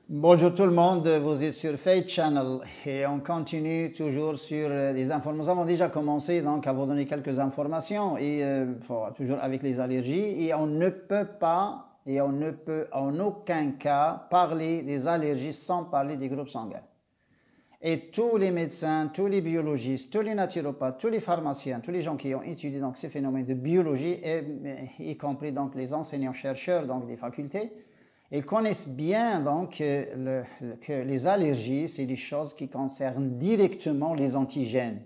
Bonjour tout le monde, vous êtes sur Faith Channel et on continue toujours sur les informations. Nous avons déjà commencé donc à vous donner quelques informations et toujours avec les allergies et on ne peut pas et on ne peut en aucun cas parler des allergies sans parler des groupes sanguins. Et tous les médecins, tous les biologistes, tous les naturopathes, tous les pharmaciens, tous les gens qui ont étudié donc ces phénomènes de biologie, y compris donc les enseignants-chercheurs donc des facultés, ils connaissent bien donc que les allergies, c'est des choses qui concernent directement les antigènes.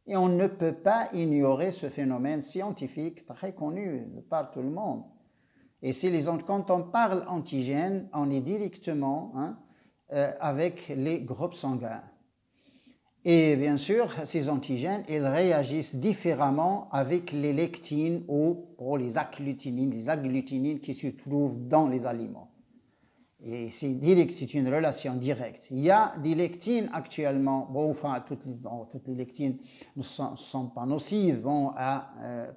Et on ne peut pas ignorer ce phénomène scientifique très connu par tout le monde. Et quand on parle antigènes, on est directement avec les groupes sanguins. Et bien sûr, ces antigènes, ils réagissent différemment avec les lectines ou les agglutinines qui se trouvent dans les aliments. Et c'est une relation directe. Il y a des lectines actuellement, toutes les lectines ne sont pas nocives,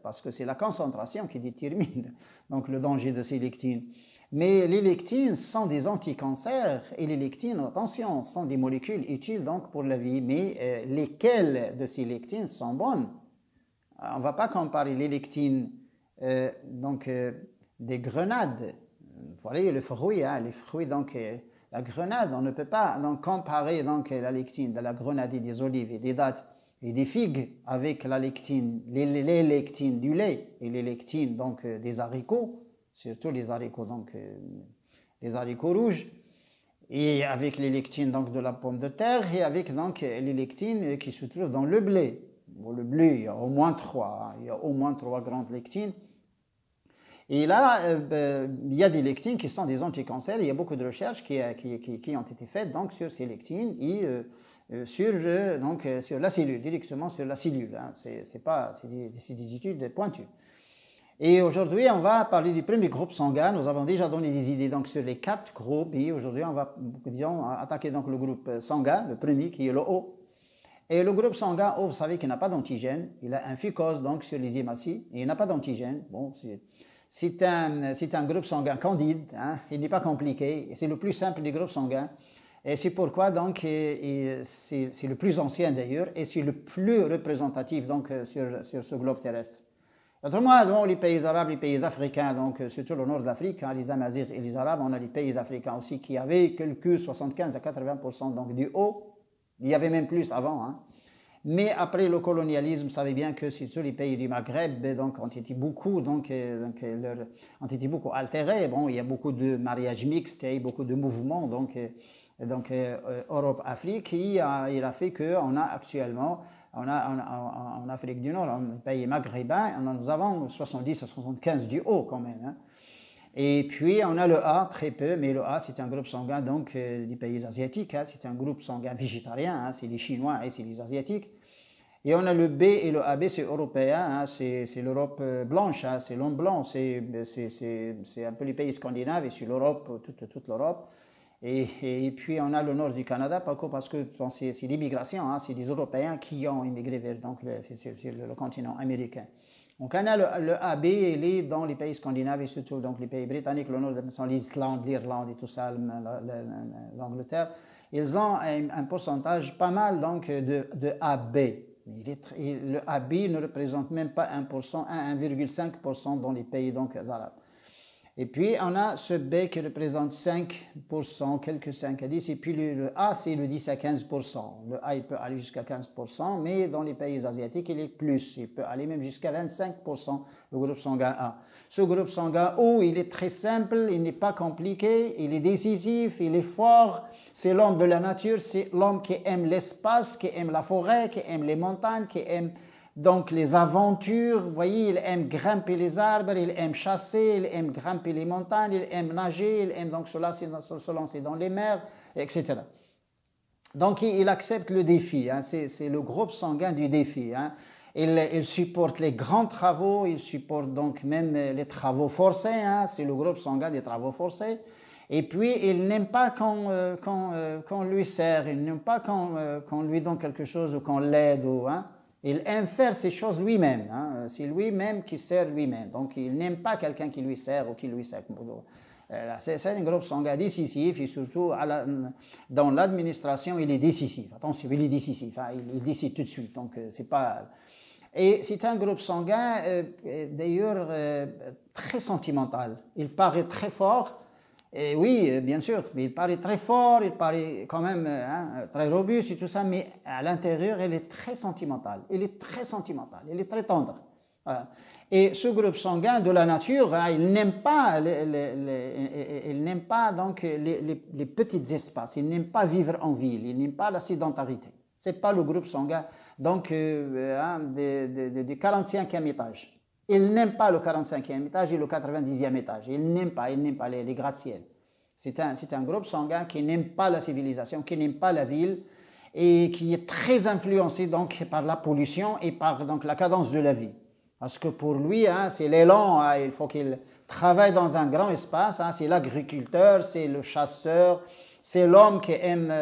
parce que c'est la concentration qui détermine donc, le danger de ces lectines. Mais les lectines sont des anticancers et les lectines, attention, sont des molécules utiles donc pour la vie. Mais lesquelles de ces lectines sont bonnes? On ne va pas comparer les lectines des grenades. Vous voyez les fruits donc la grenade, on ne peut pas donc comparer donc la lectine de la grenade et des olives et des dattes et des figues avec la lectine, les lectines du lait et les lectines donc des haricots. Surtout les haricots, les haricots rouges, et avec les lectines donc, de la pomme de terre, et avec donc, les lectines qui se trouvent dans le blé. Bon, le blé, il y a au moins trois, grandes lectines. Et là, il y a des lectines qui sont des anticancers, il y a beaucoup de recherches qui ont été faites donc, sur ces lectines et sur la cellule, directement sur la cellule. Hein. C'est des études pointues. Et aujourd'hui, on va parler du premier groupe sanguin. Nous avons déjà donné des idées donc, sur les 4 groupes. Et aujourd'hui, on va attaquer donc, le groupe sanguin, le premier qui est le O. Et le groupe sanguin O, vous savez qu'il n'a pas d'antigène. Il a un fucose donc, sur les hématies et il n'a pas d'antigène. Bon, c'est un groupe sanguin candide. Hein, il n'est pas compliqué. C'est le plus simple des groupes sanguins. Et c'est pourquoi donc, c'est le plus ancien d'ailleurs et c'est le plus représentatif donc, sur ce globe terrestre. Autrement, les pays arabes, les pays africains, donc surtout le nord de l'Afrique, hein, les Amazirs et les Arabes, on a les pays africains aussi qui avaient quelques 75 à 80% donc, du haut. Il y avait même plus avant. Hein. Mais après le colonialisme, vous savez bien que surtout les pays du Maghreb donc, ont été beaucoup altérés. Bon, il y a beaucoup de mariages mixtes et beaucoup de mouvements Europe-Afrique. Il a fait qu'on a actuellement... en Afrique du Nord, en pays maghrébin, nous avons 70 à 75 du haut quand même. Hein. Et puis on a le A, très peu, mais le A c'est un groupe sanguin donc, des pays asiatiques, hein. C'est un groupe sanguin végétarien, hein. C'est les Chinois et c'est les Asiatiques. Et on a le B et le AB, c'est européen, hein. C'est l'Europe blanche, hein. C'est l'homme blanc, c'est un peu les pays scandinaves et c'est l'Europe, toute l'Europe. Et puis on a le nord du Canada, parce que c'est l'immigration, hein, c'est des Européens qui ont immigré vers sur le continent américain. Donc on a le AB, il est dans les pays scandinaves et surtout donc les pays britanniques, le nord sont l'Islande, l'Irlande et tout ça, l'Angleterre. Ils ont un pourcentage pas mal donc, de AB. Le AB ne représente même pas 1%, 1,5% dans les pays donc, arabes. Et puis, on a ce B qui représente 5%, quelques 5 à 10, et puis le A, c'est le 10 à 15%. Le A, il peut aller jusqu'à 15%, mais dans les pays asiatiques, il est plus. Il peut aller même jusqu'à 25%, le groupe sanguin A. Ce groupe sanguin O, il est très simple, il n'est pas compliqué, il est décisif, il est fort. C'est l'homme de la nature, c'est l'homme qui aime l'espace, qui aime la forêt, qui aime les montagnes, qui aime... Donc les aventures, vous voyez, il aime grimper les arbres, il aime chasser, il aime grimper les montagnes, il aime nager, il aime donc se lancer dans les mers, etc. Donc il accepte le défi, hein. C'est le groupe sanguin du défi. Hein. Il supporte les grands travaux, il supporte donc même les travaux forcés, hein. C'est le groupe sanguin des travaux forcés. Et puis, il n'aime pas qu'on lui sert, il n'aime pas qu'on lui donne quelque chose ou qu'on l'aide. Hein. Il aime faire ces choses lui-même. Hein. C'est lui-même qui sert lui-même. Donc, il n'aime pas quelqu'un qui lui sert ou qui lui sert. C'est un groupe sanguin décisif et surtout dans l'administration, il est décisif. Attention, il est décisif, hein, il décide tout de suite. Donc, c'est pas. Et c'est un groupe sanguin, d'ailleurs, très sentimental. Il paraît très fort. Et oui, bien sûr, il paraît très fort, il paraît quand même très robuste et tout ça, mais à l'intérieur, il est très sentimental. Il est très sentimental, il est très tendre. Voilà. Et ce groupe sanguin de la nature, hein, il n'aime pas, donc les petits espaces, il n'aime pas vivre en ville, il n'aime pas la sédentarité. C'est pas le groupe sanguin donc du 45e étage. Il n'aime pas le 45e étage et le 90e étage. Il n'aime pas les gratte-ciel. C'est un groupe sanguin qui n'aime pas la civilisation, qui n'aime pas la ville et qui est très influencé donc par la pollution et par donc la cadence de la vie. Parce que pour lui, hein, c'est l'élan, hein, il faut qu'il travaille dans un grand espace, hein, c'est l'agriculteur, c'est le chasseur, c'est l'homme qui aime,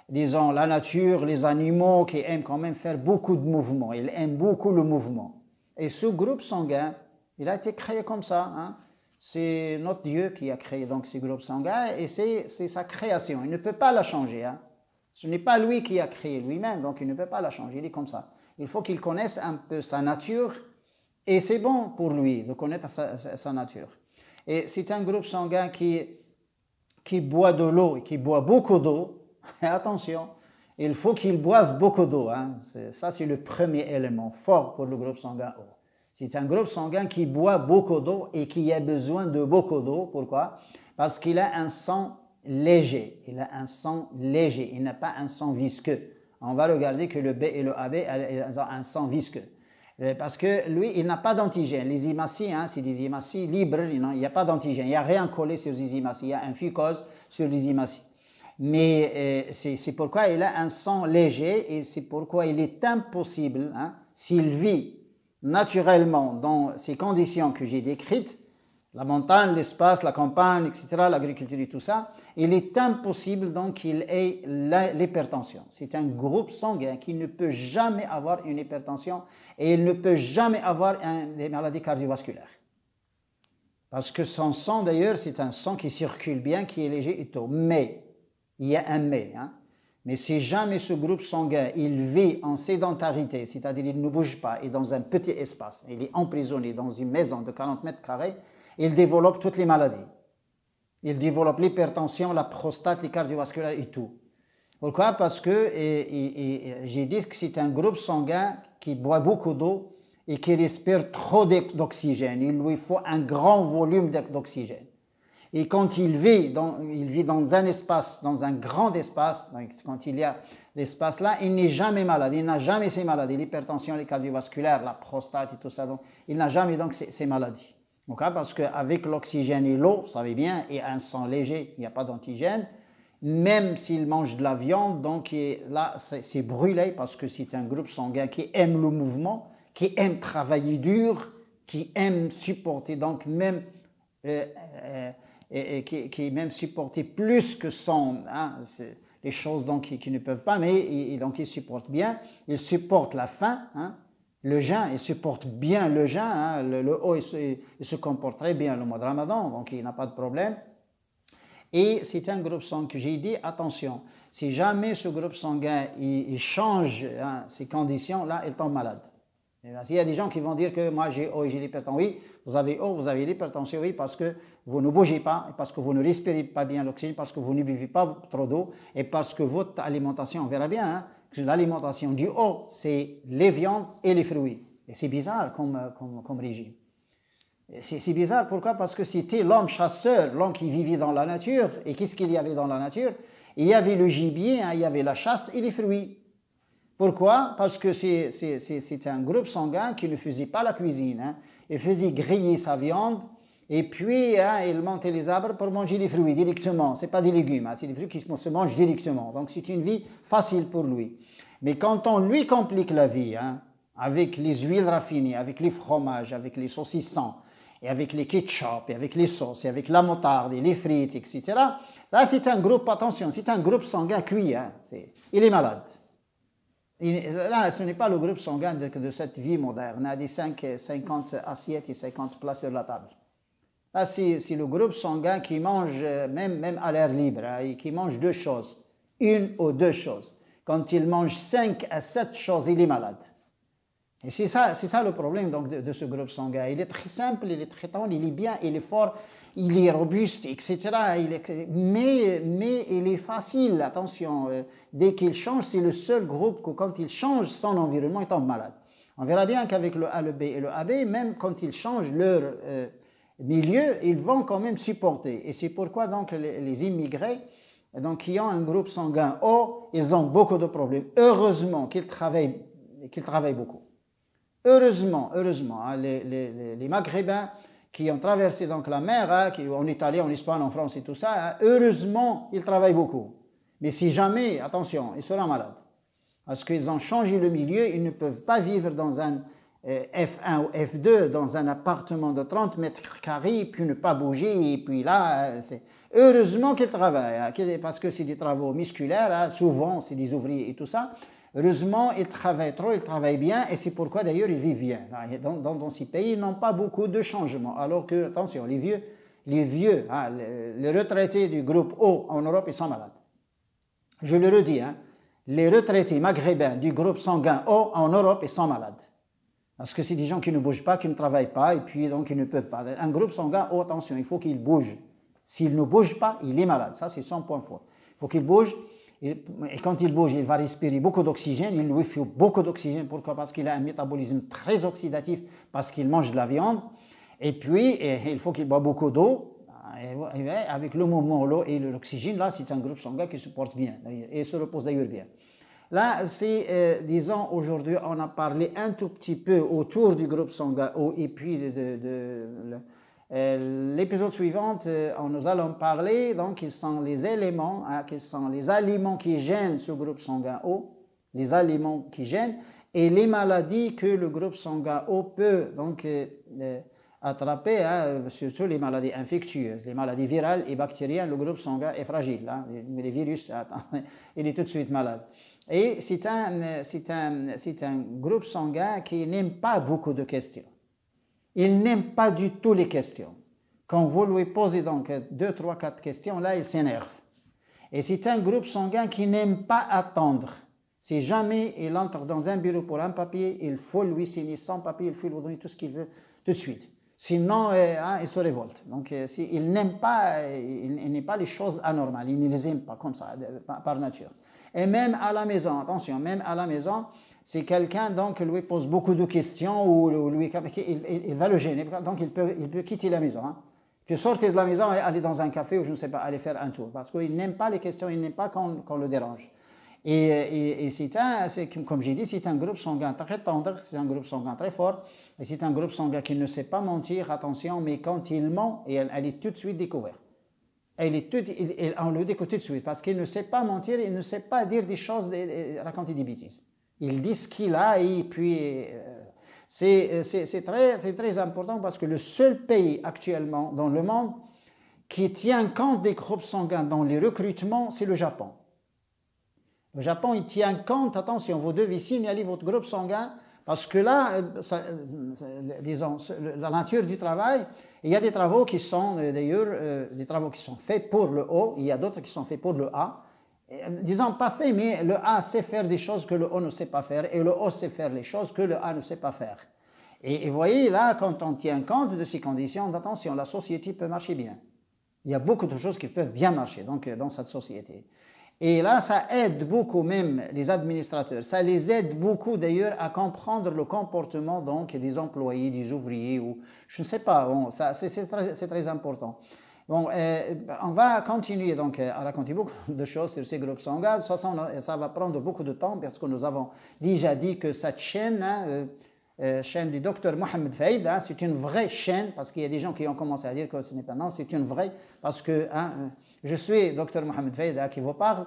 disons, la nature, les animaux, qui aime quand même faire beaucoup de mouvements. Il aime beaucoup le mouvement. Et ce groupe sanguin, il a été créé comme ça. Hein. C'est notre Dieu qui a créé donc ce groupe sanguin et c'est sa création. Il ne peut pas la changer. Hein. Ce n'est pas lui qui a créé lui-même, donc il ne peut pas la changer. Il est comme ça. Il faut qu'il connaisse un peu sa nature et c'est bon pour lui de connaître sa nature. Et c'est un groupe sanguin qui boit de l'eau et qui boit beaucoup d'eau. Attention, il faut qu'il boive beaucoup d'eau. Hein. Ça, c'est le premier élément fort pour le groupe sanguin O. C'est un groupe sanguin qui boit beaucoup d'eau et qui a besoin de beaucoup d'eau. Pourquoi? Parce qu'il a un sang léger. Il a un sang léger. Il n'a pas un sang visqueux. On va regarder que le B et le AB ont un sang visqueux. Parce que lui, il n'a pas d'antigène. Les hématies, hein, c'est des hématies libres. Il n'y a pas d'antigène. Il n'y a rien collé sur les hématies. Il y a un fucose sur les hématies. Mais c'est pourquoi il a un sang léger et c'est pourquoi il est impossible, hein, s'il vit naturellement dans ces conditions que j'ai décrites, la montagne, l'espace, la campagne, etc., l'agriculture et tout ça, il est impossible donc qu'il ait l'hypertension. C'est un groupe sanguin qui ne peut jamais avoir une hypertension et il ne peut jamais avoir des maladies cardiovasculaires. Parce que son sang, d'ailleurs, c'est un sang qui circule bien, qui est léger et tout. Mais, il y a un mais, hein. Mais si jamais ce groupe sanguin, il vit en sédentarité, c'est-à-dire il ne bouge pas, et dans un petit espace, il est emprisonné dans une maison de 40 mètres carrés, il développe toutes les maladies. Il développe l'hypertension, la prostate, les cardiovasculaires et tout. Pourquoi? Parce que j'ai dit que c'est un groupe sanguin qui boit beaucoup d'eau et qui respire trop d'oxygène. Il lui faut un grand volume d'oxygène. Et quand il vit dans un espace, dans un grand espace, donc quand il y a l'espace là, il n'est jamais malade, il n'a jamais ces maladies, l'hypertension, les cardiovasculaires, la prostate et tout ça, donc il n'a jamais donc ces maladies. Donc, parce qu'avec l'oxygène et l'eau, vous savez bien, et un sang léger, il n'y a pas d'antigène, même s'il mange de la viande, donc là c'est brûlé parce que c'est un groupe sanguin qui aime le mouvement, qui aime travailler dur, qui aime supporter donc même et qui même supporter plus que son, hein, les choses donc qui ne peuvent pas, mais donc il supporte bien, il supporte la faim, hein, le jeûne, il supporte bien le jeûne, hein, le haut il se comporte très bien le mois de Ramadan, donc il n'a pas de problème. Et c'est un groupe sanguin que j'ai dit, attention, si jamais ce groupe sanguin il change, hein, ses conditions, là il tombe malade. Il y a des gens qui vont dire que moi j'ai haut et j'ai l'hypertension. Oui, vous avez l'hypertension, oui, parce que vous ne bougez pas, parce que vous ne respirez pas bien l'oxygène, parce que vous ne buvez pas trop d'eau et parce que votre alimentation, on verra bien, hein, que l'alimentation du haut, c'est les viandes et les fruits. Et c'est bizarre comme régime. C'est bizarre, pourquoi? Parce que c'était l'homme chasseur, l'homme qui vivait dans la nature. Et qu'est-ce qu'il y avait dans la nature? Il y avait le gibier, hein, il y avait la chasse et les fruits. Pourquoi? Parce que c'est un groupe sanguin qui ne faisait pas la cuisine. Hein. Il faisait griller sa viande et puis hein, il montait les arbres pour manger les fruits directement. Ce n'est pas des légumes, hein, c'est des fruits qui se mangent directement. Donc c'est une vie facile pour lui. Mais quand on lui complique la vie, hein, avec les huiles raffinées, avec les fromages, avec les saucissons, et avec les ketchup, et avec les sauces, et avec la moutarde, et les frites, etc. Là, c'est un groupe, attention, c'est un groupe sanguin cuit. Hein, il est malade. Là, ce n'est pas le groupe sanguin de cette vie moderne, hein, des 50 assiettes et 50 plats sur la table. Là, c'est le groupe sanguin qui mange, même à l'air libre, hein, et qui mange deux choses, une ou deux choses. Quand il mange 5 à 7 choses, il est malade. Et c'est ça le problème donc, de ce groupe sanguin. Il est très simple, il est très tendre, il est bien, il est fort, il est robuste, etc. Mais il est facile, attention, dès qu'il change, c'est le seul groupe que quand il change son environnement, il tombe malade. On verra bien qu'avec le A, le B et le AB, même quand ils changent leur milieu, ils vont quand même supporter. Et c'est pourquoi donc les immigrés, donc, qui ont un groupe sanguin O, ils ont beaucoup de problèmes. Heureusement qu'ils travaillent beaucoup. Heureusement, hein, les Maghrébins qui ont traversé donc la mer, hein, qui en Italie, en Espagne, en France et tout ça, hein, heureusement, ils travaillent beaucoup. Mais si jamais, attention, ils seront malades. Parce qu'ils ont changé le milieu, ils ne peuvent pas vivre dans un F1 ou F2, dans un appartement de 30 mètres carrés, puis ne pas bouger, et puis là, heureusement qu'ils travaillent, hein, parce que c'est des travaux musculaires, hein, souvent c'est des ouvriers et tout ça. Heureusement, ils travaillent trop, ils travaillent bien, et c'est pourquoi d'ailleurs ils vivent bien. Dans ces pays, ils n'ont pas beaucoup de changements. Alors que, attention, les vieux, hein, les retraités du groupe O en Europe, ils sont malades. Je le redis, hein, les retraités maghrébins du groupe sanguin O en Europe, ils sont malades. Parce que c'est des gens qui ne bougent pas, qui ne travaillent pas, et puis donc ils ne peuvent pas. Un groupe sanguin O, attention, il faut qu'il bouge. S'il ne bouge pas, il est malade. Ça, c'est son point fort. Il faut qu'il bouge. Et quand il bouge, il va respirer beaucoup d'oxygène. Il lui faut beaucoup d'oxygène. Pourquoi? Parce qu'il a un métabolisme très oxydatif, parce qu'il mange de la viande. Et puis, il faut qu'il boive beaucoup d'eau. Avec le mouvement, l'eau et l'oxygène, là, c'est un groupe sanguin qui se porte bien. Et se repose d'ailleurs bien. Là, c'est, disons, aujourd'hui, on a parlé un tout petit peu autour du groupe sanguin O. Et puis, l'épisode suivant, nous allons parler, donc, quels sont les éléments, hein, quels sont les aliments qui gênent ce groupe sanguin O, les aliments qui gênent, et les maladies que le groupe sanguin O peut donc attraper, hein, surtout les maladies infectieuses, les maladies virales et bactériennes. Le groupe sanguin est fragile, hein, les virus, attends, il est tout de suite malade. Et c'est un groupe sanguin qui n'aime pas beaucoup de questions. Il n'aime pas du tout les questions. Quand vous lui posez donc 2, 3, 4 questions, là, il s'énerve. Et c'est un groupe sanguin qui n'aime pas attendre. Si jamais il entre dans un bureau pour un papier, il faut lui signer son papier, il faut lui donner tout ce qu'il veut tout de suite. Sinon, il se révolte. Donc, il n'aime pas les choses anormales. Il ne les aime pas comme ça, par nature. Et même à la maison, attention, même à la maison, si quelqu'un donc lui pose beaucoup de questions ou lui, il va le gêner, donc il peut quitter la maison. Hein. Il peut sortir de la maison et aller dans un café ou je ne sais pas, aller faire un tour. Parce qu'il n'aime pas les questions, il n'aime pas qu'on le dérange. Et comme j'ai dit, c'est un groupe sanguin très tendre, c'est un groupe sanguin très fort, et c'est un groupe sanguin qui ne sait pas mentir, attention, mais quand il ment, elle est tout de suite découverte. On le découvre tout de suite, parce qu'il ne sait pas mentir, il ne sait pas dire des choses, raconter des bêtises. Il dit ce qu'il a, et puis c'est très important, parce que le seul pays actuellement dans le monde qui tient compte des groupes sanguins dans les recrutements, c'est le Japon. Le Japon, il tient compte, attention, vous devez signaler votre groupe sanguin, parce que là, disons, la nature du travail, il y a des travaux qui sont d'ailleurs, des travaux qui sont faits pour le O, il y a d'autres qui sont faits pour le A. Disons pas fait, mais le A sait faire des choses que le O ne sait pas faire, et le O sait faire les choses que le A ne sait pas faire. Et vous voyez, là, quand on tient compte de ces conditions, attention, la société peut marcher bien. Il y a beaucoup de choses qui peuvent bien marcher donc, dans cette société. Et là, ça aide beaucoup même les administrateurs. Ça les aide beaucoup d'ailleurs à comprendre le comportement donc, des employés, des ouvriers, ou je ne sais pas, bon, c'est très important. Bon, on va continuer donc à raconter beaucoup de choses sur ces groupes sanguins. De toute façon, ça va prendre beaucoup de temps parce que nous avons déjà dit que cette chaîne, chaîne du docteur Mohamed Faïd, hein, c'est une vraie chaîne, parce qu'il y a des gens qui ont commencé à dire que ce n'est pas non, c'est une vraie, parce que je suis docteur Mohamed Faïd qui vous parle.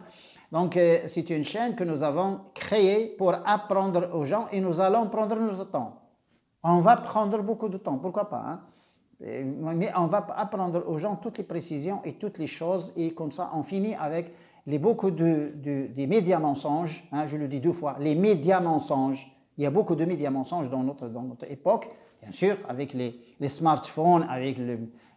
Donc, c'est une chaîne que nous avons créée pour apprendre aux gens et nous allons prendre notre temps. On va prendre beaucoup de temps, pourquoi pas, hein? Mais on va apprendre aux gens toutes les précisions et toutes les choses, et comme ça, on finit avec beaucoup des médias mensonges, hein, je le dis 2 fois, les médias mensonges. Il y a beaucoup de médias mensonges dans notre époque, bien sûr, avec les smartphones, avec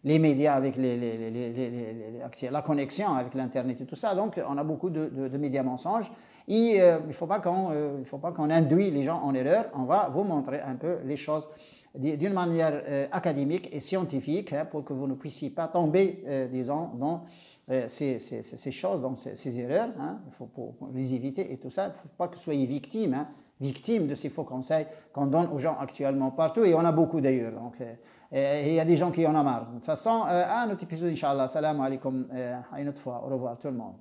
les médias avec la connexion avec l'Internet et tout ça. Donc, on a beaucoup de médias mensonges. Et il ne faut pas qu'on induit les gens en erreur. On va vous montrer un peu les choses d'une manière académique et scientifique, hein, pour que vous ne puissiez pas tomber, disons, dans ces choses, dans ces erreurs. Hein. Il faut pour les éviter et tout ça. Il ne faut pas que vous soyez victime, hein, victime de ces faux conseils qu'on donne aux gens actuellement partout. Et on a beaucoup d'ailleurs. Donc, et il y a des gens qui en ont marre. De toute façon, à un autre épisode, Inch'Allah. Salam alaikum, à une autre fois. Au revoir tout le monde.